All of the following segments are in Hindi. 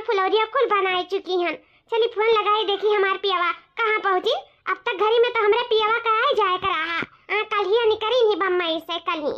फुलौरिया कुल बनाई चुकी हन। चली फोन लगाई देखी हमार पियावा कहाँ पहुँची। अब तक घरी में तो हमरे पियावा का आए जाए कर रहा। कल ही निकरी ही बम्बई से कल ही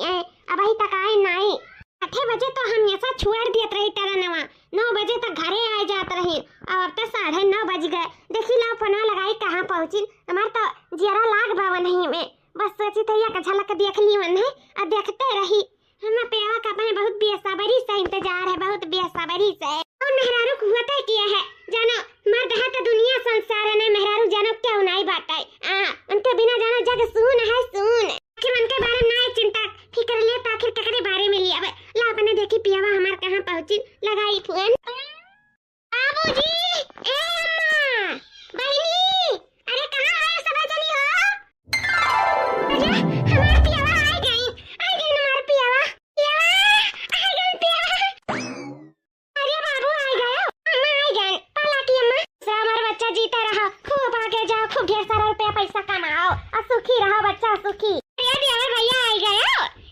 अब अभी तक आए नहीं। 8 बजे तो हम ऐसा छुआर दियत रही टरनवा, 9 बजे तक घरे आ जात रही। अब तो 9:30 बज गए। देखी ला फोन लगाई कहाँ पहुँची। हमार तो जरा लाग बावन नहीं में बस सोची तो या झलक देख ली मन है और देखते रही। हम पियावा का अपने बहुत बेसब्री से इंतजार है, बहुत बेसब्री से। और मेहरारू होता क्या है जानो, मर्द है तो दुनिया संसार है, नहीं मेहरारू जानो क्यों नहीं बाटे। उनके बिना जानो जग सुन है सुन। आखिर उनके बारे में नहीं चिंता फिक्र ले तो आखिर ककरे बारे में लिया ला अपने देखी पियावा हमार कहाँ पहुँची। लगाई फोन। बाबूजी ए अम्मा बहनी अरे कहाँ है सब जनी हो। अरे हमार पियावा आ गई हमार पियावा आ गई पियावा। अरे बाबू आ गए अम्मा आ गए पाला की अम्मा। हमारा बच्चा जीता रहो, खूब आगे जाओ, खूब ढेर सारा रुपया पैसा कमाओ और सुखी रहो बच्चा सुखी। अरे देवर भैया आ गए।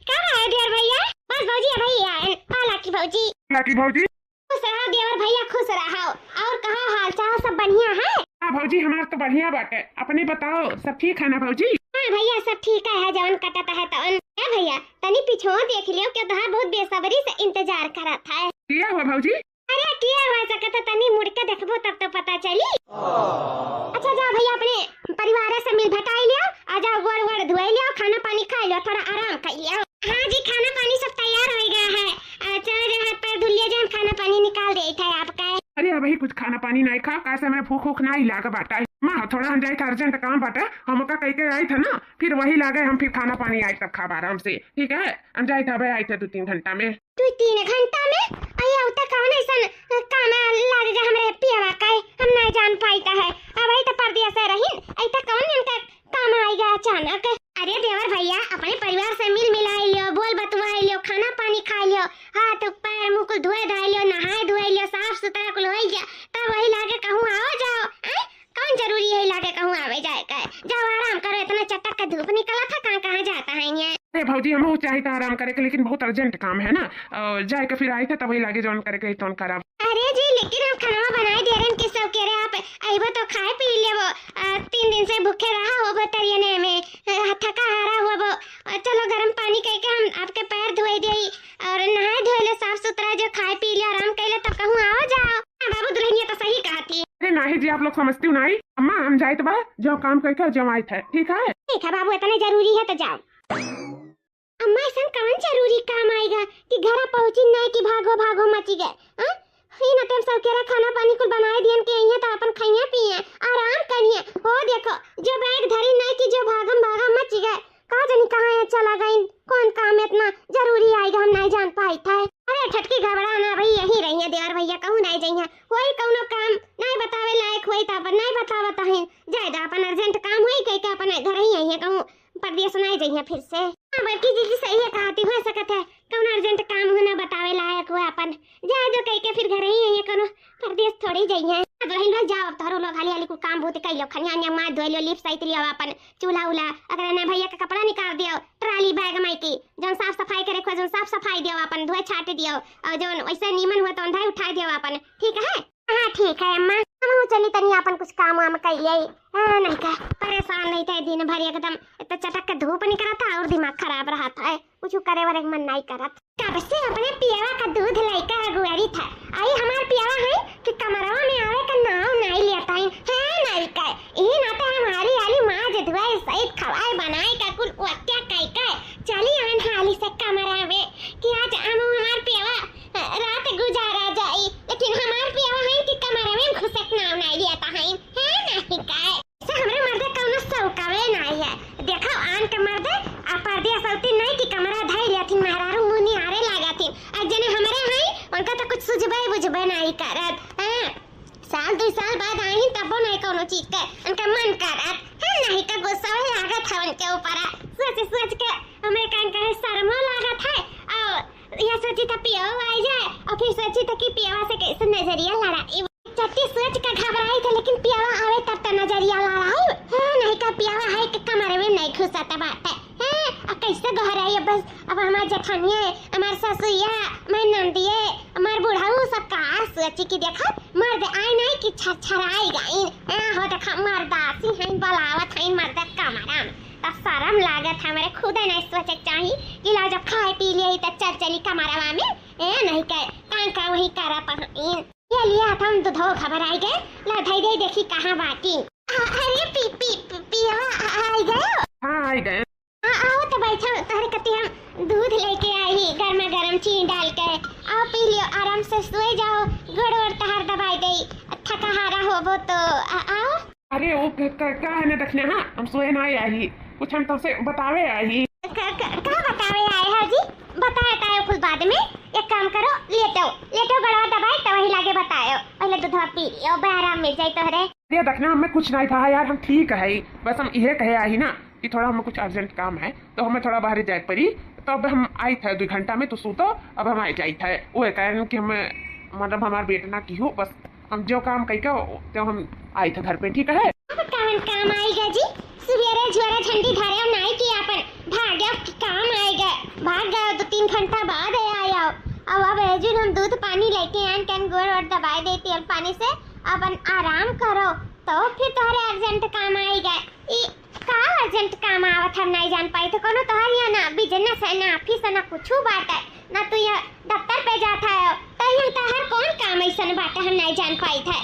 कब आए देवर भैया। बस भौजी भैया पाला की भौजी खुश रहो देवर भैया खुश रहो। और कहाँ हाल चाल सब बढ़िया है। हाँ भौजी हमारा तो बढ़िया बाटे, अपने बताओ सब ठीक है ना भौजी। हाँ भैया सब ठीक है जवन कटता है तो भैया तनी पीछे देख लियो कि तोहार बहुत बेसब्री से इंतजार करत है। क्या हुआ भौजी। अरे क्या हुआ सकता तनी मुड़ के देखबो तब तो पता चली। अच्छा जाओ भैया अपने परिवार से मिल भटाई लियो, आ जाओ गोड़ धोई लियो, खाना पानी खा लियो, थोड़ा आराम कर लियो। हाँ जी खाना पानी सब तैयार हो गया है। चलो जो हाथ पैर धुल लियो, जो हम खाना पानी निकाल दे थे आपका। अरे अभी कुछ खाना पानी नहीं खा कैसे मैं भूख नहीं लागा बाटा माँ, थोड़ा हम जाए अर्जेंट काम बाटा हमका कह के आई था ना, फिर वही लागे हम फिर खाना पानी आई तब खा आराम से। ठीक है हम जाए था आई थे 2-3 घंटा में। 2-3 घंटा में अया उता कौन ऐसा काम लागे हमरे पियावा का हम नहीं जान पाईता है। अब आई तो परदिया से रही ऐता कौन इनका काम आएगा अचानक। अरे देवर भैया अपने परिवार से मिल मिलाई लियो, बोल बतवाई लियो, खाना पानी खा लियो, हाथ पैर मुंह को धोए धाय लियो, नहाए धोए लियो, साफ सुथरा कुल हो गया तब वही लागे कहूँ आओ जाओ। कौन जरूरी है लागे कहूँ आवे जाए का। जाओ आराम करो, इतना चटक का धूप निकला था कहाँ जाता है ये। अरे भौजी हम चाहे था आराम करे के लेकिन बहुत अर्जेंट काम है ना, जाए के फिर आई था तब वही लागे जॉन करे के तो करा। अरे जी लेकिन हम खाना बनाए दे रहे हैं किस सब कह रहे आप आइबो तो खाए पी ले वो 3 दिन से भूखे रहा हो बतरियने में थका हारा हुआ वो। चलो गर्म पानी करके हम आपके पैर धोए दे और नहाए धोए ले साफ सुथरा जो खाए पी ले आराम कर ले तब कहूँ आओ जाओ। बाबू दुल्हनिया तो सही कहा थी। अरे नहीं जी आप लोग समझती हो नहीं अम्मा, हम जाए तो बा जो काम करके जो आए थे। ठीक है बाबू इतना जरूरी है तो जाओ। अम्मा ऐसा कौन जरूरी काम आएगा कि घर पहुंची नहीं कि भागो मची गए। फिर तुम सब केरा खाना पानी कुल बनाए दियन के यहीं तो अपन खाइए पिए आराम करिए। हो देखो जो बैग धरी नहीं कि जो भागम मच गए कहाँ जानी कहाँ चला गई। कौन काम इतना जरूरी आएगा हम नहीं जान पाई था। अरे ठटकी घबरा ना भाई यही रही है देवर भैया कहूँ नहीं जाइए। कोई कौनो काम नहीं बतावे लायक होई तो अपन नहीं बतावत है जायदा अपन अर्जेंट काम होई कह के अपन घर ही आई है कहूँ परदेश नहीं जाइए फिर से। बल्कि जी सही है कहती हो सकत है कौन अर्जेंट काम हो ना बतावे लायक हो अपन जाए जो कह के फिर घर ही आई है कौनो परदेश थोड़ी जाइए। दुल्हन लोग जाओ तारो लोग हाली हाली को काम बहुत कर लो, खनिया मार धोई लो, लिप सहित लियो अपन चूल्हा उला अगर ना भैया का कपड़ा निकाल दियो, ट्राली बैग में की जौन साफ सफाई करे खो जौन साफ सफाई दियो अपन धोए छाट दियो और जौन वैसे नीमन हुआ तो अंधाई उठा दियो अपन। ठीक है हाँ ठीक है अम्मा हम चली तनी अपन कुछ काम वाम कर ले। नहीं का परेशान नहीं था दिन भर एकदम इतना चटक के धूप निकला था और दिमाग खराब रहा था कुछ करे वाले मन नहीं करत। कब से अपने पियावा का दूध लइका अगुआरी था आई हमार पियावा है कि कमरवा में आवे का नाव नहीं लेता है नहीं का ई नाते हमारी आली मां जे धुआई सहित खवाए बनाए का कुल वत्या कई का चली आन हाली से कमरा में कि आज हम हमार पियावा रात गुजारा जाई लेकिन हमार पियावा है कि कमरा में घुसक नाव नहीं लेता है नहीं का से हमरे मर्दे कौनो सौकावे नहीं है। देखो आन के मर्दे आ परदिया सौती नहीं कि कमरा धाई लेथिन मेहरारू मुनी आरे लगाथिन आज जने हमरे हैं उनका तो कुछ बुझबे नहीं करत। साल 2 साल बाद आई तब नहीं कोनो चीज के उनका मन करत है नहीं का गुस्सा लागत है उनके ऊपर सोच के हमें कान करे शर्मो लागत है और यह सोची था पियावा आ जाए और फिर सोची था कि पियावा से कैसे नजरिया लड़ाई चट्टी सोच के घबराई थे लेकिन पियावा आवे तब तो नजरिया लड़ाई है नहीं का पियावा है कि कमरे में नहीं घुसता बात है अब कैसे गहराई बस अब हमार जेठानिया हमार ससुरिया मैं नंदिये हमार बुढ़ाऊ सब का सोची कि देखा मर्द आए नहीं कि छरछराई गई हो देखा मर्दासी हैं बलावत हैं मर्द कमरा में तब शर्म लागत हमारे खुद नहीं सोचे चाहिए कि ला जब खाए पी लिए तो चल चली कमरवा में नहीं कह का वही करा पहन ये लिया था हम दूधो खबर आई गए ला धई धई देखी कहाँ बाटी अरे पी पी पिया आई गए हाँ आई गए आओ तो बैठो तोहरे कति हम दूध लेके आई गर्मा गर्म चीनी डाल के आओ पी लियो आराम से सोए जाओ गुड़ और तहार दबाई दे थका हारा होबो तो आओ अरे वो क्या है ना देखने हाँ हम सोए ना आई कुछ हम तुमसे बतावे आई क्या बतावे आए हो जी बताया कुछ बाद में एक काम करो लेटो गड़वा दबाई तो वही लागे बतायो पहले दूध पी लियो आराम मिल जाए तोहरे ये देखना हमें कुछ नहीं था यार हम ठीक है बस हम ये कहे आई ना कि थोड़ा हमें कुछ अर्जेंट काम है तो हमें थोड़ा बाहर जाए पड़ी तो अब हम आई थे 2 घंटा में तो सूतो अब हम आई जाई थे वो कारण कि हमें मतलब हमारे बेटा ना की हो बस हम जो काम कही तो हम आई थे घर पे ठीक है काम आएगा जी सवेरे ज्वारा ठंडी धारे और नाई की अपन भाग गया काम आएगा भाग गया 2-3 घंटा बाद आया अब अर्जुन हम दूध पानी लेके आन कैन गुड़ और दबाई देती और पानी से अपन आराम करो तो फिर तुम्हारे अर्जेंट काम आएगा का अर्जेंट काम आवत हम नहीं जान पाई तो कोनो तोहर या ना बिजनेस है ना ऑफिस है ना कुछू बात है ना तू ये दफ्तर पे जाता है तो ये तोहर कौन काम ऐसा बात हम नहीं जान पाई थे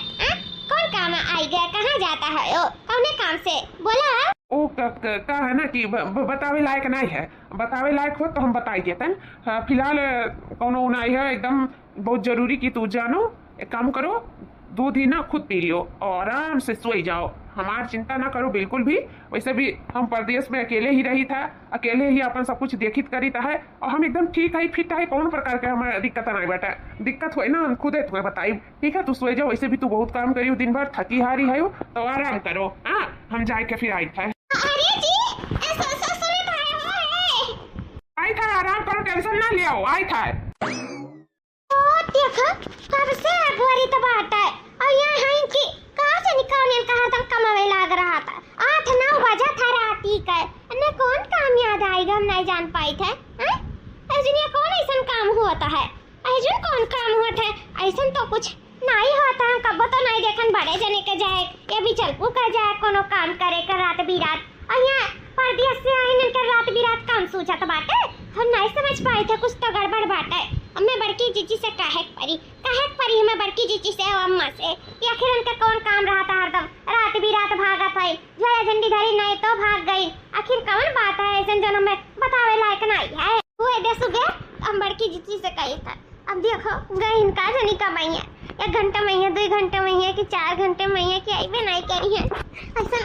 कौन काम आई गया कहाँ जाता है ओ कौने काम से बोला ओ का है ना कि बतावे लायक नहीं है बतावे लायक हो तो हम बताई देतन फिलहाल कोनो नहीं है एकदम बहुत जरूरी कि तू जानो एक काम करो दूध ही ना खुद पी लियो और आराम से सोई जाओ हमारी चिंता ना करो बिल्कुल भी वैसे भी हम परदेश में अकेले ही रही था अकेले ही अपन सब कुछ देखित करी था है और हम एकदम ठीक है फिट है कौन प्रकार के हमारे दिक्कत नहीं बेटा दिक्कत हो ना हम खुद है तुम्हें बताई ठीक है तू सोए जाओ वैसे भी तू बहुत काम करी दिन भर थकी हारी है तो आराम करो हाँ हम जाए के फिर आई था आई था आराम करो टेंशन ना ले आओ आई था देखो कब से गोरी तो बात है और यहाँ है कि कहाँ से निकलने कहा तुम कमावे लग रहा था 8-9 बजा था रात ही का ने कौन काम याद आएगा हम नहीं जान पाई थे अजुनिया कौन ऐसा काम होता है अजुन कौन काम होता है ऐसा तो कुछ नहीं होता है कब तो नहीं देखन बड़े जने के जाए या भी चलपू का जाए कोनो काम करे कर रात बिरात और यहाँ परदेश से आए न कर रात बिरात काम सूझत बाटे हम नहीं समझ पाए थे कुछ तो गड़बड़ बाटे मैं बड़की जीजी से काहे परी मैं बड़की जीजी से अम्मा से या फिर उनका कौन काम रहा था हरदम रात भी रात भागा पाई जया झंडी धरी नहीं तो भाग गई आखिर कौन बात है ऐसे जो हमें बतावे लायक नहीं है वो दे सुबह हम बड़की जीजी से कही था अब देखो गए इनका जनी कमाई है 1 घंटा में है 2 घंटे में है कि 4 घंटे में है कि आई भी नहीं करी है ऐसा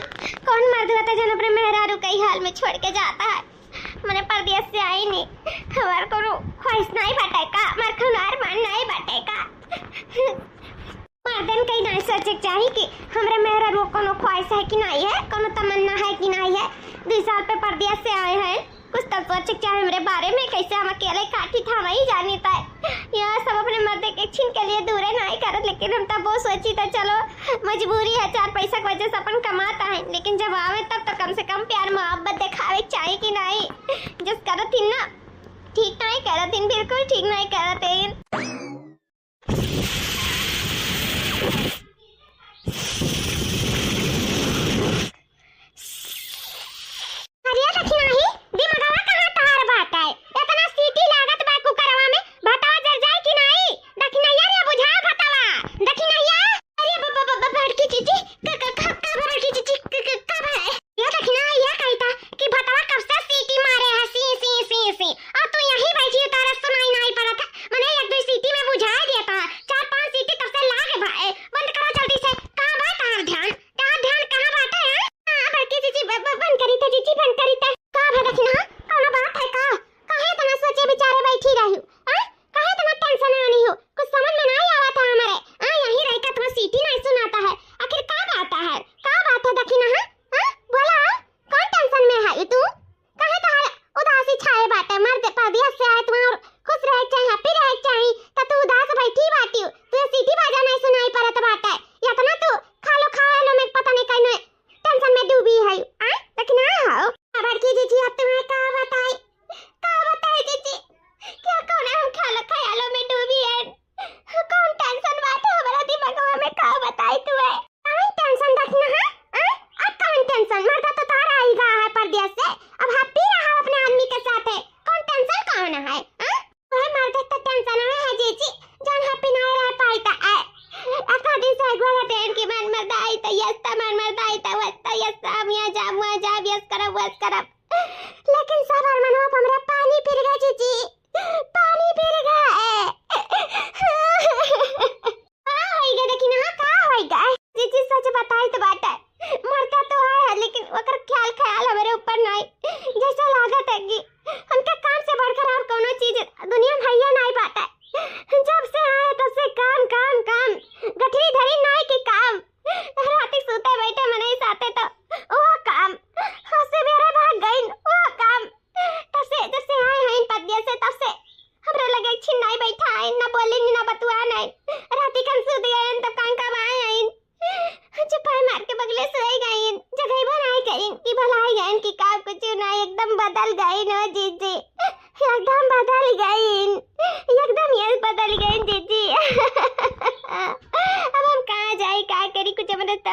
कौन मर्द होता जन अपने मेहरारू कई हाल में छोड़ के जाता है मैंने परदेश से आई नहीं खबर करो ख्वाहिश नहीं बटेगा मर खुनार मन नहीं बटेगा मर्दन कहीं नहीं सोचे चाहिए कि हमरे मेहरा रो कोनो ख्वाहिश है कि नहीं है कोनो तमन्ना है कि नहीं है 2 साल पे परदेश से आए हैं कुछ तो सोचे चाहिए मेरे बारे में कैसे हम अकेले काटी था वही जानी था यह सब अपने मर्द के छीन के लिए दूर नहीं करत लेकिन हम तब वो सोची था चलो मजबूरी है 4 पैसा की वजह से अपन कमाता है लेकिन जब आवे तब तो कम से कम प्यार मोहब्बत दिखावे चाहिए कि नहीं जिस करत थी ना ठीक नहीं करत थी बिल्कुल ठीक नहीं करत है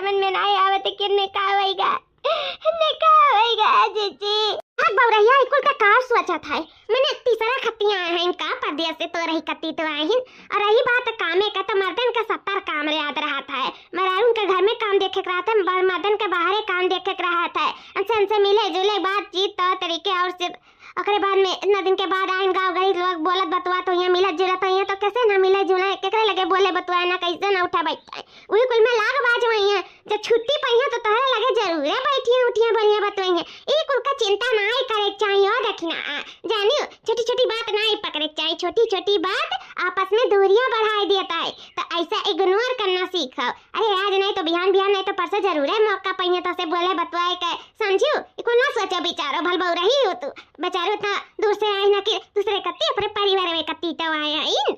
समझ में नहीं आवत कि ने का होएगा जीजी। हाँ बौरैया इकुल का कार सोचत है मैंने तीसरा खत्तियां आए हैं इनका परदेश से तो रही कत्ती तो आए हैं और रही बात कामे का तो मर्दन का 70 काम याद रहा था मरारून के घर में काम देखे रहा था मर्दन के बाहर काम देखे रहा था उनसे मिले जुले बातचीत तो तरीके और सिर्फ ओकरे बाद में इतना दिन के बाद आइन गाँव गई लोग बोलत बतवा तो यहाँ मिलत जुलत है तो कैसे ना मिले जुले केकरे लगे बोले बतवाए ना कैसे ना उठा बैठा है वही कुल में लाग बाज वही है जब छुट्टी पई है तो तोहरे लगे जरूर है बैठिए उठिए बढ़िया बतवाई है ये कुल का चिंता ना ही करे चाहिए और रखना जानियो छोटी छोटी बात ना ही पकड़े चाहिए छोटी छोटी बात आपस में दूरियां बढ़ाई देता है तो ऐसा इग्नोर करना सीखो अरे आज नहीं तो बिहान बिहान नहीं तो परसों जरूर है मौका पई है तो से बोले बतवाए के समझियो इको ना सोचो बेचारो भल बहु रही हो तू बेचारो इतना दूर से आई ना कि दूसरे कत्ती अपने परिवार में कत्ती तो आया इन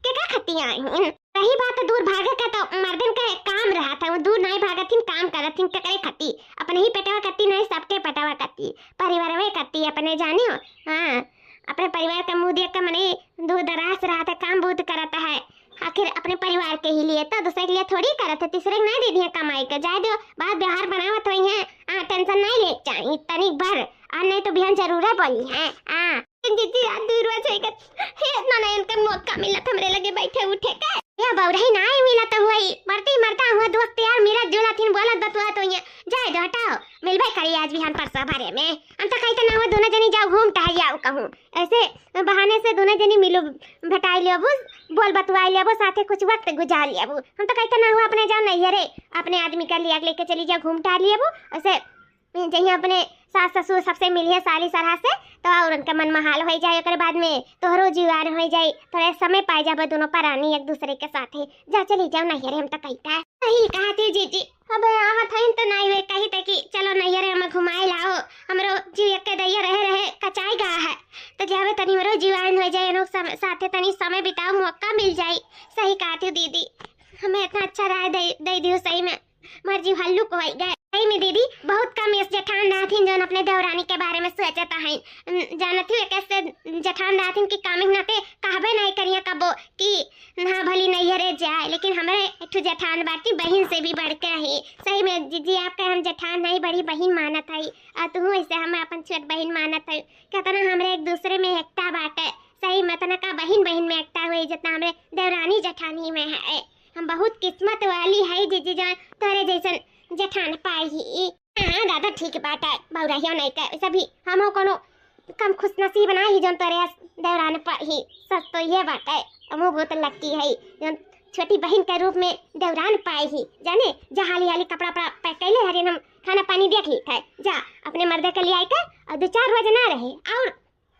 क्या खत्ती आई रही बात दूर भागे का तो मर्दन का काम रहा था वो दूर नहीं भागथिन काम करथिन ककरे खत्ती अपने ही पेटवा कत्ती नहीं सबके पेटवा कत्ती परिवार में कत्ती अपने जानियो हाँ अपने परिवार का मुंह देख कर मने दूर दराज रहा था काम बहुत करता है आखिर अपने परिवार के ही लिए तो दूसरे के लिए थोड़ी करत है तीसरे को नहीं दे दिया कमाई का जाए दो बात व्यवहार बनावत हुई है टेंशन नहीं ले चाहिए तनिक भर और नहीं तो बिहान जरूर है बोली है दीदी रात दूर इतना नहीं इनका मौका मिला था मेरे लगे बैठे उठे का या बौरही ना ही मिला तो हुई मरती मरता हुआ दोस्त यार मेरा जोला थीन बोलत बतवा तो ये जाए दो हटाओ मिलबे करी आज बिहान परसा भरे में हम तो कहते ना हुआ दोनों जनी जाओ घूम टहल आओ कहूं ऐसे बहाने से दोनों जनी मिलो भटाई लियो बोल बतवाई लियो साथे कुछ वक्त गुजार लियो हम तो कहते ना हुआ अपने जाओ नहीं अरे अपने आदमी का लिया लेके चली जाओ घूम टहल लियो ऐसे जहीं अपने सास ससुर सबसे मिलिए साली सरहा से तो और उनका मन महाल हो जाए ओकर बाद में तोहरो जीवार हो जाए थोड़ा समय पाए जाबे दोनों परानी एक दूसरे के साथ ही जा चली जाओ नैहरे हम तो कहता है सही कहा थी जीजी अब यहाँ थईन तो नहीं वे कही तक कि चलो नैहरे हम घुमाए लाओ हमरो जीव एक दैया रहे कचाई गा है तो जावे तनी मरो जीवान हो जाए लोग साथे तनी समय बिताओ मौका मिल जाए सही कहा थी दीदी हमें इतना अच्छा राय दे दियो सही में मर्जी हल्लू को गए सही में दीदी बहुत कम इस जेठान राथिन जो अपने देवरानी के बारे में सोचता है जानती है कैसे जेठान राथिन की कामिंग नाते कहबे नहीं करिए कबो कि ना भली नैहरे जाए लेकिन हमारे एक जेठान बाटी बहन से भी बढ़ के है सही में जीजी आपका हम जेठान नहीं बड़ी बहन मानत है और तुम ऐसे हम अपन छोट बहन मानत है कहता ना हमारे एक दूसरे में एकता बाटे सही में तना का बहन बहन में एकता हुई जितना हमारे देवरानी जेठानी में है हम बहुत किस्मत वाली है जीजी जान तोरे जैसन जेठान पाई ही हाँ दादा ठीक बात है बौरहिया नहीं का सभी हम कोनो कम खुश नसीब ना ही जन तोरे देवरान पाई सच तो ये बात है हमो बहुत लकी है जन छोटी बहन के रूप में देवरान पाई ही जाने जहाँ हाली कपड़ा कैले हरे हम खाना पानी देख ली था जा अपने मर्दे के लिए आई कर और 2-4 रोज ना रहे और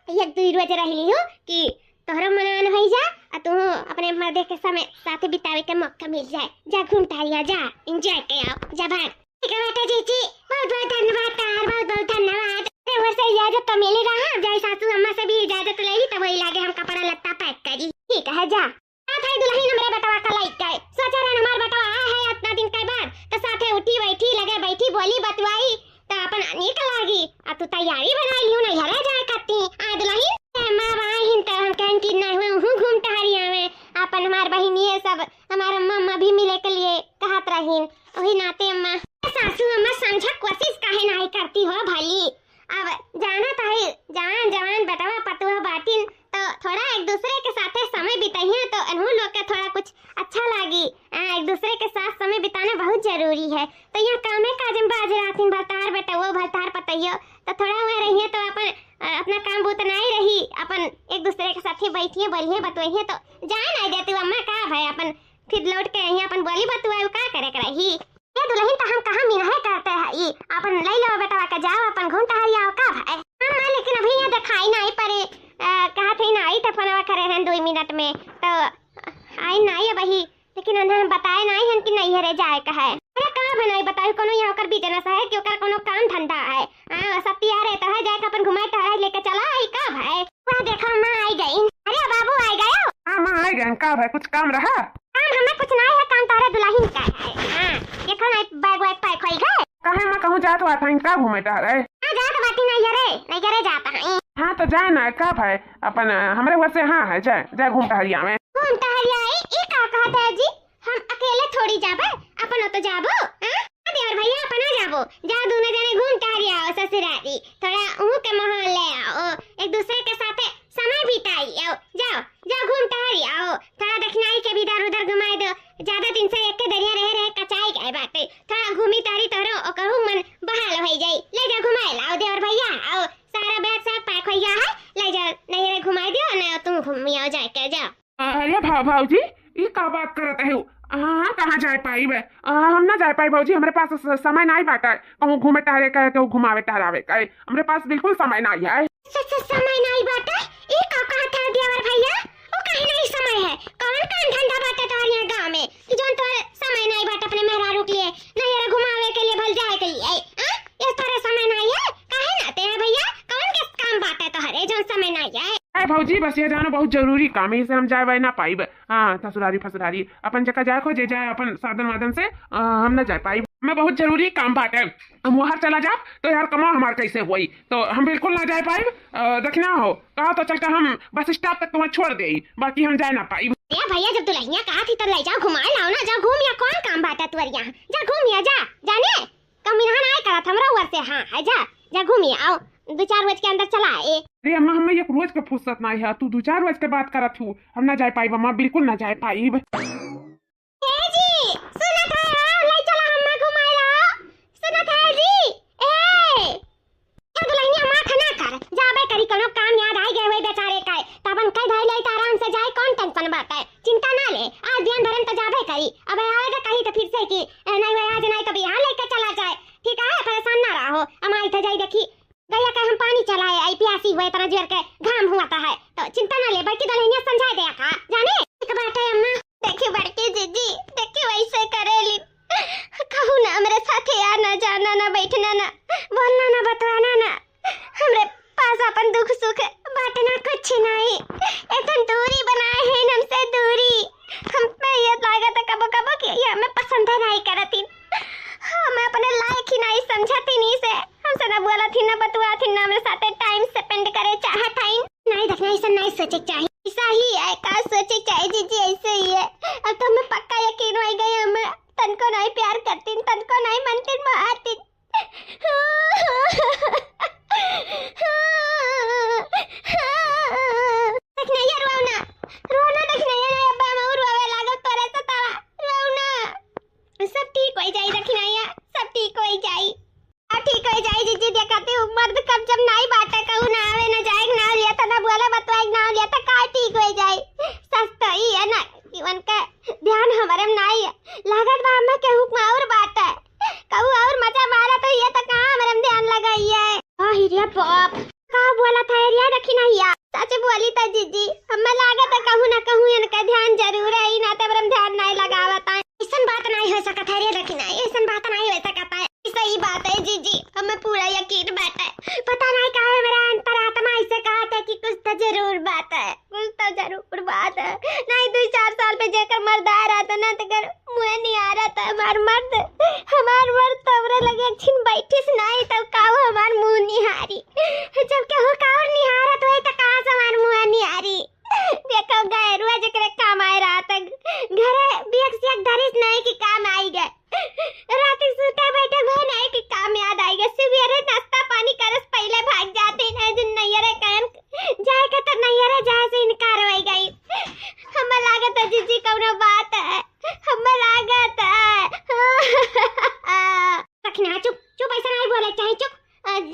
1-2 रोज रह ली हो कि तोहरा मनान हो जा और तू अपने मर्दे के समय साथ बितावे के मौका मिल जाए जा घूम टहलिया जा एंजॉय के आओ जा भाग ठीक है बेटा जीजी बहुत बहुत धन्यवाद तार बहुत धन्यवाद वैसे इजाजत तो मिली रहा जाए सासू अम्मा से भी इजाजत ले ली तो वही लागे हम कपड़ा लत्ता पैक करी ठीक है जा भाई दुल्हन हमरे बेटवा का लाइक गए सोचा रहा हमार बेटवा आया है इतना दिन के बाद तो साथे उठी बैठी लगे बैठी बोली बतवाई तो अपन नीक लागी अब तू तैयारी बनाई लियो नहीं हरे जाए करती आ दुल्हन मां वाहिन तो हम कहन की नहीं हूं घूम टहरिया में अपन हमार बहन ये सब हमार अम्मा भी मिले के लिए कहत रहीन वही नाते अम्मा सासू अम्मा समझा कोशिश काहे नहीं करती हो भली अब जाना तो है जवान बेटवा पतुआ बाटिन तो थोड़ा एक दूसरे के साथ समय बिताइए तो अनहु लोग के थोड़ा कुछ अच्छा लागी एक दूसरे के साथ समय बिताना बहुत जरूरी है तो यहाँ कामे काजम बाज रातिन भरतार बेटा वो भरतार पतइयो तो थोड़ा वहाँ रहिए तो अपन अपना काम बहुत नहीं रही अपन एक दूसरे के साथ बैठिए बोलिए बतवाइए तो जान आ जाती अम्मा का भाई अपन फिर लौट के यहाँ अपन बोली बतवाए का करे रही ये दुल्हन तो हम कहाँ मिलहे करते हैं ये अपन ले लो बेटा का जाओ अपन घूम टहलिया का भाई हाँ लेकिन अभी यहाँ दिखाई नहीं पड़े कहा थे ना आई तो फोनवा करे हैं 2 मिनट में तो आई नहीं है वही लेकिन उन्हें बताए नहीं है कि नहीं हरे जाए का है अरे कहाँ बनाई बताओ कोनो यहाँ कर बिजनेस है कि ओकर कोनो काम धंधा है सब तैयार है तो है जाके अपन घुमाए टहराए लेके चला आई का भाई वह देखो माँ आई गई अरे बाबू आई गए हाँ माँ आई गए का भाई कुछ काम रहा काम हमें कुछ नहीं है काम तारे दुल्हन का है हाँ देखो ना बैग वैग पैक होई गए कहे मैं कहूँ जात हुआ था इनका घूमे टहरे हाँ जात बाटी नहीं करे जाता है हाँ तो जाए ना का भाई अपन हमारे घर से हाँ है जाए घूम टहरिया में घूम टहरिया ई का कहता है जी हम अकेले थोड़ी जाबे अपन तो जाबो हो, थोड़ा दक्षिणाई के भी इधर उधर घुमाए दो। ज्यादा दिन से एक के दरिया रह कचाई गए बाटे, थोड़ा घूमी तारी तोरो और कहूं मन बहाल हो जाई। ले जा घुमाए लाओ देवर भैया, आओ सारा बैग सब पैक हो गया है, ले जा नैहरे घुमाए दियो ना, तुम घूमियो जाए के जा। अरे भाऊजी ये का बात करत है? हाँ कहाँ जाए पाई बे? हम ना जाए पाई भाऊजी, हमारे पास समय नहीं बाटा, कहूँ घूमे टहरे का, कहूँ घुमावे टहरावे का, हमारे पास बिल्कुल समय नहीं है। समय नहीं बाटा? ये का कहत है देवर भैया? ओ कहीं नहीं समय है, कौन काम धंधा बाटा तोहर यहाँ गांव में कि जोन तो समय नहीं बाटा अपने मेहरारू के लिए नैहरा घुमावे के लिए भल जाए के लिए? हां ये तोरे समय नहीं है काहे ना तेरे भैया? कौन के काम बाटा तोहरे जोन समय नहीं है? अरे भाऊजी बस ये जानो बहुत जरूरी काम है, इसे हम जाए ना पाई। हाँ ससुरारी फसुरारी अपन जगह जाए खोजे जाए अपन साधन वादन से, हम न जाए पाई। मैं बहुत जरूरी काम बात है, हम वहाँ चला जा तो यार कमाओ हमार कैसे हुई, तो हम बिल्कुल ना जाए पाई। दक्षिणा हो कहा तो चलकर हम बस स्टॉप तक तुम्हें छोड़ दे, बाकी हम जाए ना पाई। भैया जब दुल्हनिया कहा थी तो ले जाओ घुमा लाओ ना, जा घूम या कौन काम बाटा तुअर यहाँ, जा घूम या जा जाने कमी ना ना करा हमरा ऊपर से। हाँ जा जा घूम या आओ, 2-4 रोज के अंदर चला ए। अरे अम्मा हमें एक रोज का फुर्सत नहीं है, तू 2-4 रोज के बात करत हूँ, हम ना जाए पाई अम्मा, बिल्कुल ना जाए पाई। चिंता ना ले, आज ध्यान धरन तो जाबे करी, अब आएगा कहीं तो फिर से कि नहीं भाई आज नहीं तो बिहार लेकर चला जाए, ठीक है? परेशान ना रहो, हम आई तो जाई देखी गया का हम पानी चलाए आई प्यासी हुए तरह जोर के घाम हुआ है, तो चिंता ना ले, बड़की दुल्हनिया समझा दे का जाने एक बात है अम्मा। देखी बड़की जीजी देखी वैसे करेली, कहू ना मेरे साथ आना जाना ना बैठना ना बोलना ना बतवाना ना, हमरे पास अपन दुख सुख बांटना कुछ नहीं, इतन दूरी बनाए हैं हमसे दूरी, हम पे ये लागत कबो कबो कि ये हमें पसंद नहीं करती, हमें अपने लायक ही नहीं समझती नहीं से, हमसे ना बोला थी ना बतवा थी ना मेरे साथ टाइम स्पेंड करे चाहत है नहीं। देखना ऐसा नहीं सोचे चाहिए, ऐसा ही है का सोचे चाहिए जीजी, ऐसे ही है। अब तो हमें पक्का यकीन हो गया हम तनको नहीं प्यार करती, तनको नहीं मनती मारती। सब ठीक हो जाए दखिनाया, सब ठीक हो जाए, अब ठीक हो जाए जीजी। देखते हो मर्द कब जब नहीं बाटा कहू ना आवे ना जाए ना लिया था ना बोला बतवाए ना लिया था का ठीक हो जाए, सस्ता ही है ना जीवन का ध्यान हमारे में नहीं है, लागत बा हमें केहू और बाटा है कहू और मजा मारा तो ये तो कहां हमारे में ध्यान लगाई है। हां हिरिया बाप का बोला था हिरिया दखिनाया, सच बोली था जीजी, हमें लागत है कहू ना कहू इनका ध्यान जरूर है, ना तो हमारे ध्यान नहीं लगावता है। ऐसा बात नहीं हो सकता है रे दखिना, ऐसा बात नहीं हो सकता है, सही बात है जीजी, हमें पूरा यकीन बात है, पता नहीं कहा है मेरा अंतरात्मा ऐसे कहा था कि कुछ तो जरूर बात है, कुछ तो जरूर बात है, नहीं 2-4 साल पे जेकर मर्द आ रहा था ना तो कर मुझे नहीं आ रहा था, हमार मर्द तो हमरे लगे एक छिन बैठिस नहीं तब काऊ हमार मुंह निहारी, जब के हो काऊ निहारा तो तो कहां से हमार मुंह निहारी, देखो गए रोज करे काम आए रहा था घरे बेग से एक धरिस नहीं कि काम आई गए, रात सुते बैठे भय नहीं कि काम याद आई गए, सवेरे नाश्ता पानी करस पहले भाग जाते हैं जिन नैयरे कहन जाए के तो नैयरे जाए से इनकार हो गई, हमें लागत है जीजी कौनो बात है, हमें लागत है। रखना चुप चुप ऐसा नहीं बोले चाहिए, चुप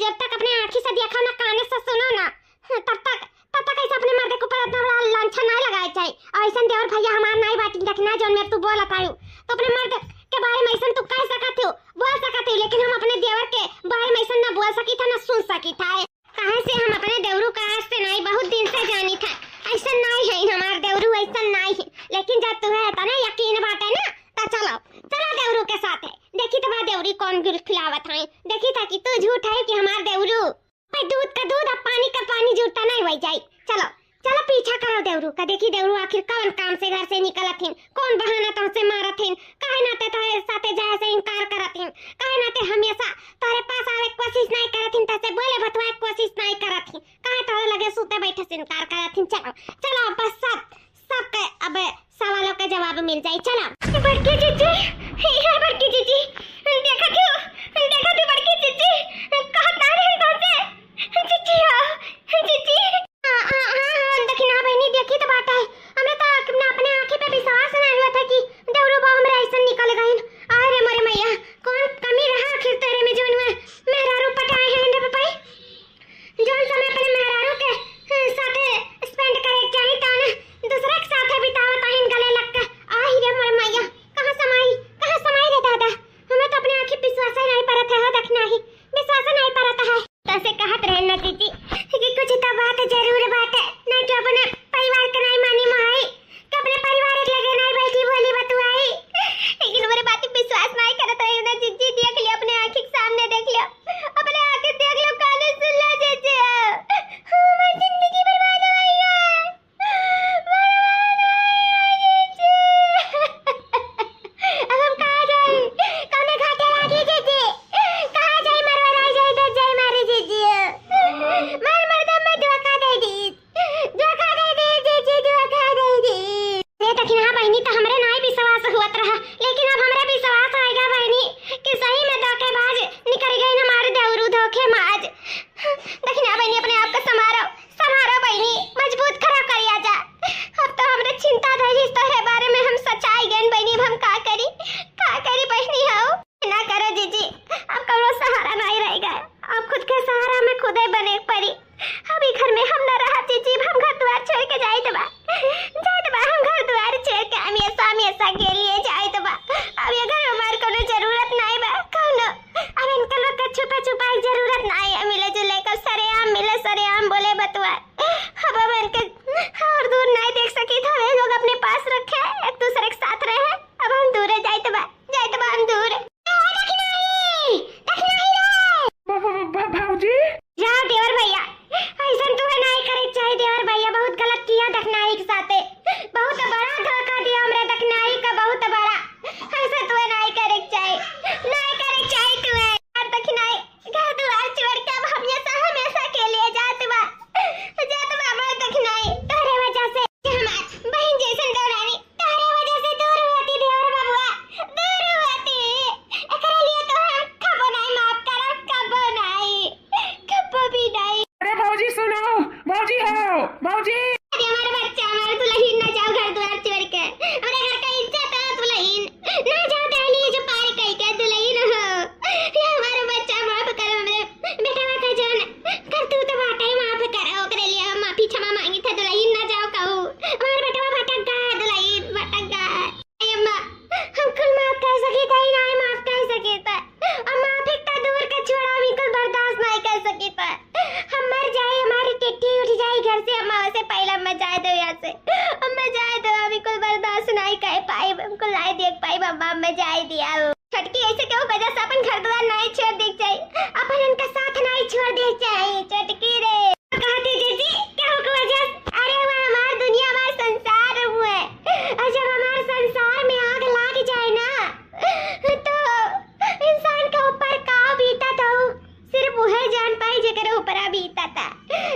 जब तक अपने आंखी से देखो ना कान से सुनो ना तब तक ऐसे अपने मर्द को पर इतना बड़ा लांछन नहीं लगाया चाहिए, और ऐसा देवर भैया हमार नहीं बाटी देखना जो मैं तू बोलत आयु तो अपने मर्द के बारे में ऐसा तू कह सकत हो बोल सकत हो, लेकिन हम अपने देवर के बारे में ऐसा ना बोल सकी था ना सुन सकी था, कहां से हम अपने देवरू का आज से नहीं बहुत दिन से जानी था, ऐसा नहीं है हमार देवरू ऐसा नहीं है, लेकिन जब तुम्हें था ना यकीन बात है ना तो चलो देवरू के साथ है, देखी तो देवरी कौन गिर खिलावत है, देखी था कि तू झूठ है कि हमार देवरू दूध का दूध और पानी का पानी झूठा नहीं हो जाए, चलो चलो पीछा करो देवरू का, देखी देवरू आखिर कौन काम से घर से निकलत हिन, कौन बहाना तुमसे मारत हिन, काहे नाते तारे साथे जाए से इनकार करत हिन, काहे नाते हमेशा तारे पास आवे कोशिश नहीं करत हिन, तसे बोले बतवाए कोशिश नहीं करत हिन, काहे तारे लगे सूते बैठे से इनकार करत हिन। चलो चलो बस सब के अब सवालों का जवाब मिल जाए। चलो बड़की जीजी, हे बड़की जीजी देखा क्यों बड़की जीजी कहां तारे से जीजी जीजी दखिना बहनी देखी तो बात है, हमने तो अपना लेकिन हाँ बहनी तो हमरे नहीं विश्वास हुआ रहा, लेकिन अब हमरे विश्वास आएगा बहनी कि सही में धोखेबाज निकल गई हमारे देवरू धोखेबाज। लेकिन हाँ बहनी अपने आप को संभालो संभालो बहनी, मजबूत खड़ा करिया जा। अब तो हमरे चिंता रही इस तरह बारे में हम सच्चाई गन बहनी, अब हम का करी बहनी हो ना करो जीजी, अब कौनो सहारा नहीं रहेगा, अब खुद के सहारा में खुदे बने पड़ी। अभी घर में हम न रहा जीजी, हम घर द्वार छोड़ के जाए तो हम घर द्वार छोड़ के हमेशा के लिए जाए तो अब ये घर हमारे कोनो जरूरत नहीं बा कौनो, अब इनका लोग का छुपा जरूरत नहीं है, मिले जुले कर सरेआम मिले सरेआम बोले बतवा। अब इनके और दूर नहीं देख सकी था, वे लोग अपने पास रखे एक दूसरे के साथ रहे, अब हम दूर जाए तो हम दूर। भाऊजी जाओ देवर भैया, ऐसा तुम्हें नहीं करे चाहिए देवर भैया, बहुत गलत किया दखनाई के साथे, बहुत बड़ा धोखा दिया हमरे दखनाई का, बहुत बड़ा। ऐसा तुम्हें नहीं करे चाहिए तुम्हें। और दखनाई घर द्वार छोड़ के अब हमेशा के लिए जात बा हमारे दखनाई तोरे वजह से, हमार बहन जैसन दौरानी तोरे वजह से दूर होती देवर बाबुआ, दूर होती। एकरे लिए तो हम कबो नहीं माफ करब, कबो भी नहीं। अरे भाऊजी सुनो, भाऊजी हो भाऊजी, अरे हमारे बच्चा हमारे दुल्हन ना जाओ घर द्वार छोड़ के, हमारे घर का इज्जत है दुल्हन ना जाओ, दहली जो पार कई के दुल्हन हो, ये हमारे बच्चा माफ करो, हमरे बेटा का जान कर तू तो बाटे माफ करो, ओकरे लिए हम माफी क्षमा मांगी था, दुल्हन ना जाओ कहू, हमारे बेटा भटक गया, दुल्हन भटक गया। अम्मा हम कुल माफ कर सके थे नहीं माफ कर सके थे, और माफी तो दूर का छोड़ा भी कुल बर्दाश्त नहीं कर सके थे, हम मर जाए हमारी टिट्टी उठ जाए घर से, अम्मा से पहले अम्मा जाए दो यहाँ से, अम्मा जाए दो, अभी कुल बर्दाश्त नहीं कर पाई, हमको लाई देख पाई, अम्मा जाए दिया। छटकी ऐसे क्यों वजह से अपन घर द्वार नहीं छोड़ देख चाहिए, अपन इनका साथ नहीं छोड़ देख चाहिए छटकी रे। कहते जीजी क्या हो वजह, अरे वो हमार दुनिया हमार संसार हुए, और जब हमारे संसार में आग लग जाए ना तो इंसान के ऊपर का बीता तो सिर्फ वह जान पाए जेकर ऊपर बीता था,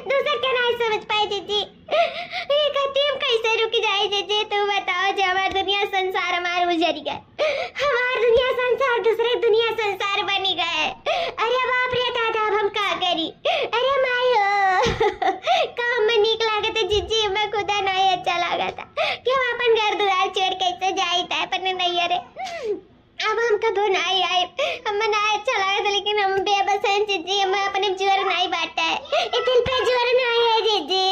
दूसरा क्या नहीं समझ पाए जीजी। ये कहती हम कैसे रुक जाए जीजी, तू बताओ, जो हमार दुनिया संसार हमार उजड़ गए, हमार दुनिया संसार दूसरे दुनिया संसार बनी गए। अरे बाप रे दादा अब हम का करी, अरे माई हो काम में नीक लागत है जीजी, मैं खुदा नहीं अच्छा लागत कि हम अपन घर द्वार छोड़ कैसे जाए था अपन नहीं। अरे अब हम कबो नहीं आए, हमें नहीं अच्छा लगा था, लेकिन हम बेबस हैं जीजी, हमें अपने जोर नहीं बांटा है, दिल पे जोर नहीं है जीजी।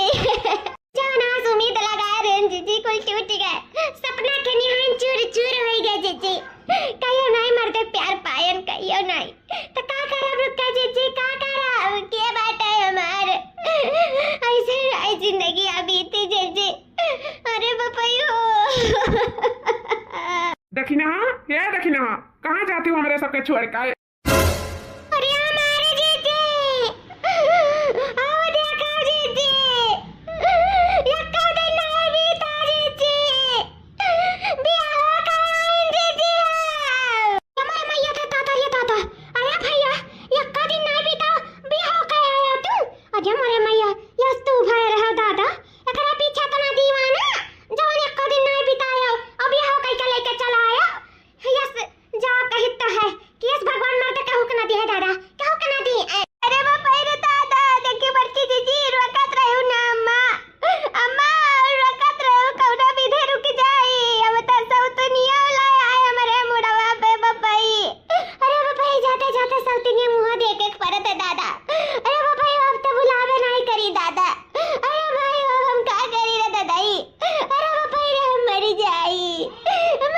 जान आज उम्मीद लगाए रहे जीजी कुल टूट गए, सपना के निहान चूर हो गए जीजी, कहियो नहीं मरते प्यार पायन कहियो नहीं, तो का करब रुका जीजी, का करब के बाटे हमार ऐसे आई जिंदगी अभी थी जीजी। अरे बपैयो दखिना ये दखिना, कहाँ जाती हो हमारे सबके छोड़ के? अरे हमारे जीजी आओ देखो जीजी, यक्का दिन नहीं बीता जीजी, बियाह हो गया जीजी। हमारे मैया था ताता, ये ताता, अरे भैया यक्का दिन नहीं बीता बियाह हो गया आया तू, अरे हमारे मैया यस तू भय रहा दादा, एकरा पीछे तो ना दीवाना जो यक्का दिन नहीं बिताया अब बियाह हो के लेके चला आया, यस जा कहता है कि यस भगवान मरते कहू के ना दी है दादा, कहू के ना दी। अरे बाप रे दादा देखी बच्ची जीजी रोकत रहू ना अम्मा रोकत रहू, कौना विधे रुक जाई, अब त सौतनिया लाए आए हमारे मुड़वा पे बपई। अरे बपई जाते जाते सौतनिया मुंह देख के परत है दादा, अरे बपई अब तो बुलावे नहीं करी दादा, अरे भाई अब हम का करी रे दादाई, अरे बपई रे हम मर जाई रे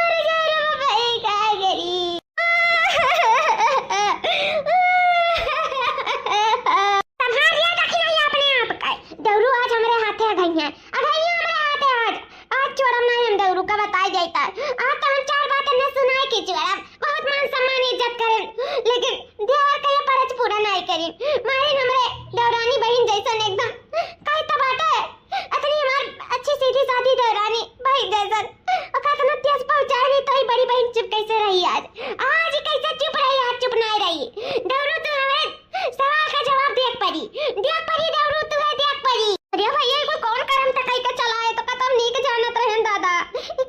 बपई का करी। दौरू आज हमारे हाथे आ गई है, हमारे हाथे आज छोड़म नहीं हम दौरू का बताई जाता, आज तो हम चार बातें न सुनाई की छोड़म, बहुत मान सम्मान इज्जत करें, लेकिन देवर का ये परच पूरा नहीं करें, मारे हमारे दौरानी बहन जैसन एकदम काई तो बाटे, अतनी हमार अच्छी सीधी सादी दौरानी बहन जैसन, और कतना तेज पहुंचाए नहीं तो ही बड़ी बहन चुप कैसे रही आज कैसे चुप रही, आज चुप नहीं रही। दौरू तू हमें सवाल का जवाब देख पड़ी दौरू तू है देख पड़ी। अरे भैया को कौन करम तक कई का चलाए तो कतम नीक जानत रहन दादा, ई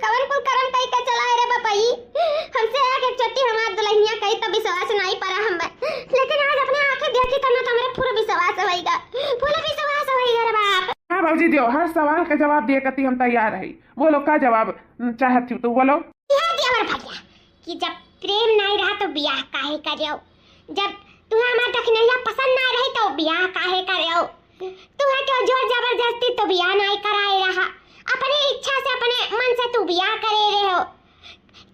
दीजिए, हर सवाल का जवाब दे कती हम तैयार है। बोलो का जवाब चाहती तू बोलो। यह देवर भैया कि जब प्रेम नहीं रहा तो ब्याह काहे करियो, जब तुम्हें हमारा दखनैया पसंद ना रही तो ब्याह काहे करियो, तुम्हें तो जोर जबरदस्ती तो ब्याह नहीं कराए रहा, अपनी इच्छा से अपने मन से तू ब्याह करे रहे हो,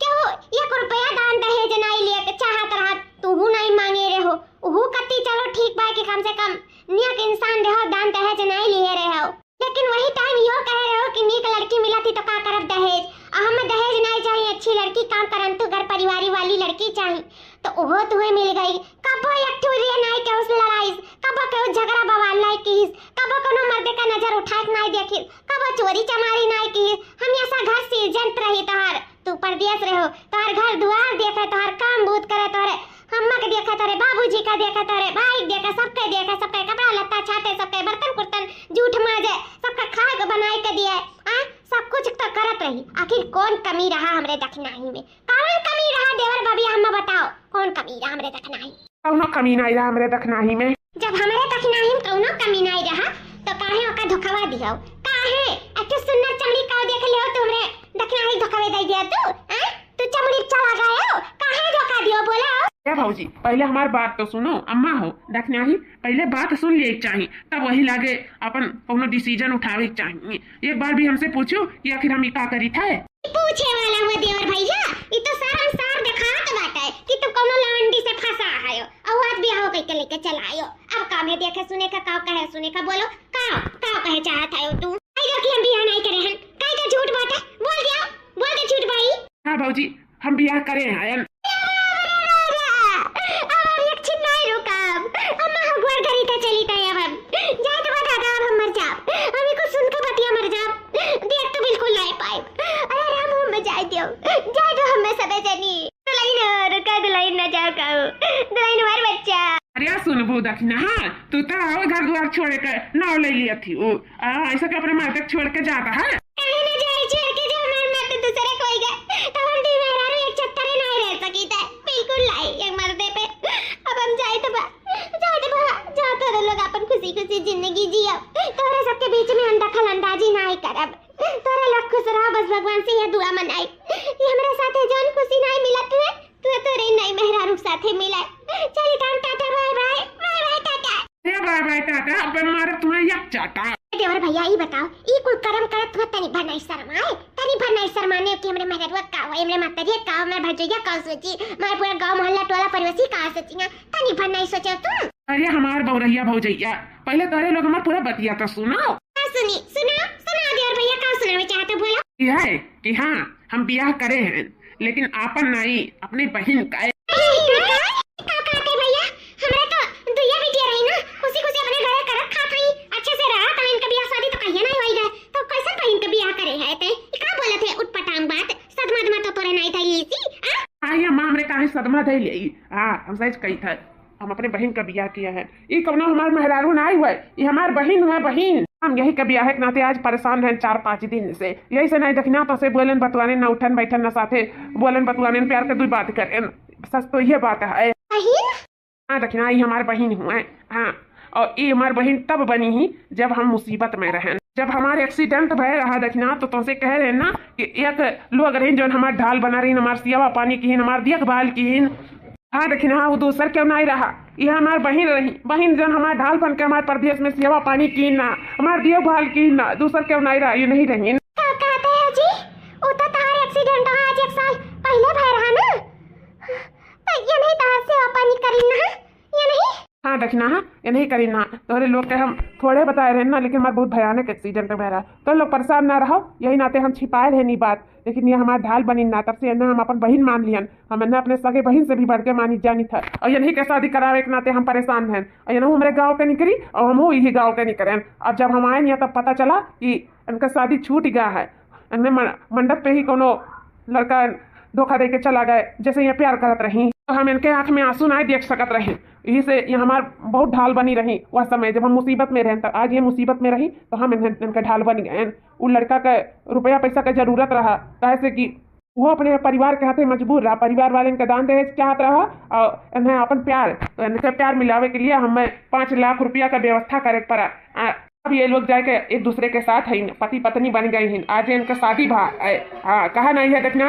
क्यों 1 रुपया दान दहेज नहीं लिए चाहत रहा, तू नहीं मांगे रहे हो, वो कती चलो ठीक बा कि कम से कम नियक इंसान रहो, दान दहेज नहीं लिए रहे हो, लेकिन वही टाइम यो कह रहे हो कि नीक लड़की मिला थी तो का करब दहेज, हमें दहेज नहीं चाहिए, अच्छी लड़की काम करंतु घर परिवारी वाली लड़की चाहिए, तो वो तुम्हें मिल गई। कबो एक ठुरिया नहीं के उस लड़ाई, कबो के उस झगड़ा बवाल नहीं की, कबो कोनो मर्दे का नजर उठा के नहीं देखी, कबो चोरी चमारी नहीं की, हम ऐसा घर से जंत रही तोहर, तू परदेश रहो तोहर घर दुआर देखे, तोहर काम बूत करे, तोहरे अम्मा के देखा, तोहरे बाबूजी का देखा, तोहरे भाई देखा, सबके देखा, सबके कपड़ा लत्ता छाटे, सबके बर्तन कुर्तन जूठ माजे, सबका खाए के बनाए के दिए, सब कुछ तो करत रही, आखिर कौन कमी रहा हमरे दखनाही में, कौन कमी रहा देवर भाभी हम बताओ, कौन कमी रहा हमरे दखनाही? कौनो कमी नहीं रहा हमरे दखनाही में। जब हमरे दखनाही में कौनो कमी नहीं रहा तो काहे ओका धोखावा दियो, काहे अच्छे सुंदर चमड़ी का देख लियो तुमरे दखनाही धोखावे दे दिया तू चमड़ी चला गयो, काहे धोखा दियो बोलो? क्या भाऊजी पहले हमारी बात तो सुनो, अम्मा हो दखनाही पहले बात सुन ले चाहिए, तब वही लागे अपन कोनो डिसीजन उठावे चाहिए। एक बार भी हमसे पूछो कि आखिर हम का करी था। पूछे वाला हुआ देवर भैया, ये तो सारा सार दिखात बात है कि तू कोनो लवंडी से फंसा आयो, और आज बियाह हो के लेके चल आयो, अब काम है देखे सुने का काव कहे सुने का बोलो, काव कहे चाहत आयो तू? आई देखी हम बियाह नहीं करे हन, काई का झूठ बात है, बोल दिया, बोल दे झूठ भाई। हां भाऊजी हम बियाह करे हैं। सुनबू दखना हाँ तू तो आओ घर द्वार छोड़ के नाव ले लिया थी वो ऐसा के अपने माते छोड़ के जाता है कहीं ना जाए छोड़ के जो हमारे माते दूसरे कोई गए तो हम दी मेहरारू एक छत्तरे नहीं रह सकी था बिल्कुल लाई एक मर्दे पे। अब हम जाए तो जा तो लोग अपन खुशी खुशी जिंदगी जियो, तोरे सबके बीच में हम दखल अंदाजी नहीं करब, तोरे लोग खुश रहो बस भगवान से यह दुआ मनाई, ये हमारे साथे जौन खुशी नहीं मिला तू तोरे नहीं मेहरारू साथे मिला। चली tata bye bye bye bye tata bye bye tata. अब मारे तुम्हें एक चाटा। देवर भैया ये बताओ ई कुल कर्म करत हुआ तनी भर नहीं शर्माए, तनी भर नहीं शर्माने कि हमरे मेहरारू का होए, हमरे माताजी का मैं भजोया का सोची, मारे पूरा गांव मोहल्ला टोला परिवेशी का सोची, तनी भर नहीं सोचो तुम? अरे हमार बौरैया भौजैया पहले तोरे लोग हमार पूरा बतिया तो सुनो। सुनी सुना देवर भैया का सुनावे चाहते बोलो? यह है कि हाँ हम ब्याह करे हैं लेकिन आपन नहीं अपने बहन का। भैया हमरा तो दुइया बिटिया रही ना, खुशी खुशी अपने घरे करत खात रही, अच्छे से रहा त इनका ब्याह शादी तो कहिए नहीं होई गए, तो कैसे बहन के ब्याह करे है ते का बोलत है उटपटांग बात, सदमा तो तोरे नहीं थई इसी आई अम्मा हमरे काहे सदमा दे ले। हां हम सच कही था हम अपने बहन का ब्याह किया है, ये कौनो हमार मेहरारू नहीं हुए, ये हमार बहन हुआ बहन। हम यही का ब्याह के नाते आज परेशान रहे 4-5 दिन से, यही से नहीं देखना तो से बोलन बतवाने न उठन बैठन न साथे बोलन बतवाने प्यार के दुई बात करें, सच तो ये बात है। हाँ देखना ये हमारे बहन हुए। हाँ और ये हमारे बहन तब बनी ही जब हम मुसीबत में रहें, जब हमारे एक्सीडेंट भय रहा देखना तो तुमसे कह रहे ना कि एक लोग रही जो हमारे ढाल बना रही, हमारे सेवा पानी की हमारे देखभाल की। हाँ देखिए हाँ वो दूसर क्यों नहीं रहा, ये हमारे बहन रही, बहन जो हमारे ढाल बन के हमारे प्रदेश में सेवा पानी की ना, हमारे देखभाल की ना, दूसर क्यों नहीं रहा, ये नहीं रही। कहते हैं जी वो तो तुम्हारे एक्सीडेंट आज 1 साल पहले भय रहा ना, तो ये नहीं तार सेवा पानी करी ना, ये नहीं। हाँ देखना हाँ ये नहीं करी ना, तोरे लोग के हम थोड़े बताए रहे ना, लेकिन हमारे बहुत भयानक एक्सीडेंट में रहा, तो लोग परेशान ना रहो यही नाते हम छिपाए रहे नहीं बात, लेकिन ये हमारे ढाल बनी ना, तब से हम अपन बहन मान लियन, हम अपने सगे बहन से भी बढ़ के मानी जानी था, और ये नहीं के शादी करावे के नाते हम परेशान हैं, और ये हमारे गाँव के निकली और हम यही गाँव के निकले। अब जब हम आए नहीं तब पता चला कि इनका शादी छूट गया है, इनमें मंडप पे ही कोनो लड़का धोखा दे के चला गए, जैसे ये प्यार करत रही, तो हम इनके आंख में आंसू नहीं देख सकत रहे, यही से ये हमार बहुत ढाल बनी रही वह समय जब हम मुसीबत में रहे, तो आज ये मुसीबत में रही तो हम इनका ढाल बन गए। वो लड़का का रुपया पैसा का जरूरत रहा, कैसे कि वो अपने परिवार के हाथे मजबूर रहा, परिवार वाले इनका दान दहेज चाहत रहा, और इन्हें अपन प्यार, तो इनके प्यार मिलावे के लिए हमें 5 लाख रुपया का व्यवस्था करे पड़ा। अब ये लोग जाके एक दूसरे के साथ है पति पत्नी बन गई हैं। आज इनका शादी भा हाँ कहा नहीं है देखना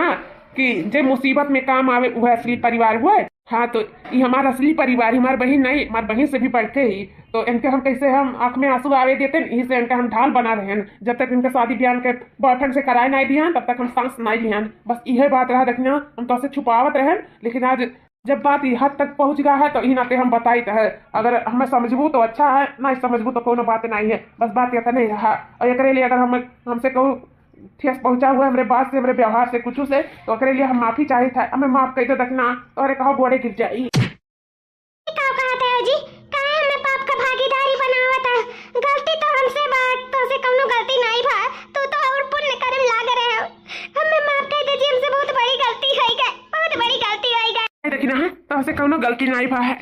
कि जे मुसीबत में काम आवे वह असली परिवार हुआ है। हाँ तो ये हमारा असली परिवार, हमारी बहन नहीं, हमारी बहन से भी बढ़ते ही। तो इनके हम कैसे हम आंख में आंसू आवे देते हैं, यही से इनका हम ढाल बना रहे हैं। जब तक इनका शादी ब्याह के बैठक से कराए नहीं दिया तब तक हम सांस नहीं लिया। बस यह बात रहा देखना, हम तो से छुपावत रहे, लेकिन आज जब बात ये हद तक पहुंच गया है तो ही नाते हम बताई है। अगर हमें समझबू तो अच्छा है, नहीं समझबू तो कोनो बात नहीं है। बस बात यह नहीं रहा। और एक लिए अगर हम हमसे कहूँ ठेस पहुंचा हुआ हमरे बात से, हमरे व्यवहार से, कुछ से, तो एकरे लिए हम माफी चाहे था। हमें माफ कर दो देखना, और कहो गोड़े गिर जाई। का कहते हो जी, काहे हमें पाप का भागीदारी बनावत है? गलती तो हमसे बात तो से कौनो गलती नहीं भा, तू तो और पुण्य कर्म लाग रहे हो। हमें माफ कर दीजिए, हमसे बहुत बड़ी गलती हो गई, बहुत बड़ी गलती हो गई। देखना है तो से कौनो गलती नहीं भा है।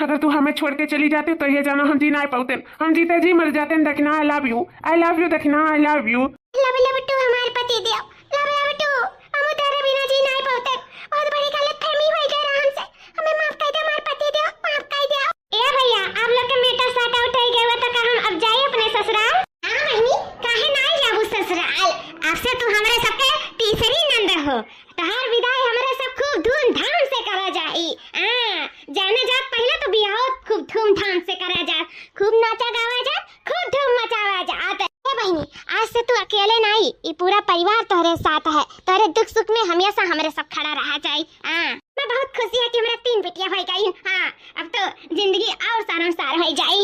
अगर तू हमें छोड़ के चली जाती तो ये जाना हम जी नहीं पाते, हम जीते जी मर जाते। देखना I love you, I love you, देखना I love you. Love love to हमारे पति देव, लव लव टू। हम तेरे बिना जी नहीं पाते, बहुत बड़ी गलतफहमी हो गई हमसे। हमें माफ कर दे हमारे पति देव, माफ कर दे। ए भैया आप लोग के मेटा साट आउट हो गए तो का हम अब जाए अपने ससुराल? हां बहनी, काहे नहीं जाबू ससुराल? आपसे तू हमरे सबके तीसरी नंद हो। तहार विदाई हमरे सब खूब धूमधाम से करा जाई। जाने जात पहले तो बियाह खूब धूमधाम से करा जा, खूब नाचा गावा जा, खूब धूम मचावा जा। बहनी आज से तू अकेले नहीं, ये पूरा परिवार तोहरे साथ है। तोहरे दुख सुख में हमेशा हमरे सब खड़ा रहा जाए। मैं बहुत खुशी है कि हमरा 3 बेटियां हो गई। हाँ अब तो जिंदगी और सारंसार हो जाए।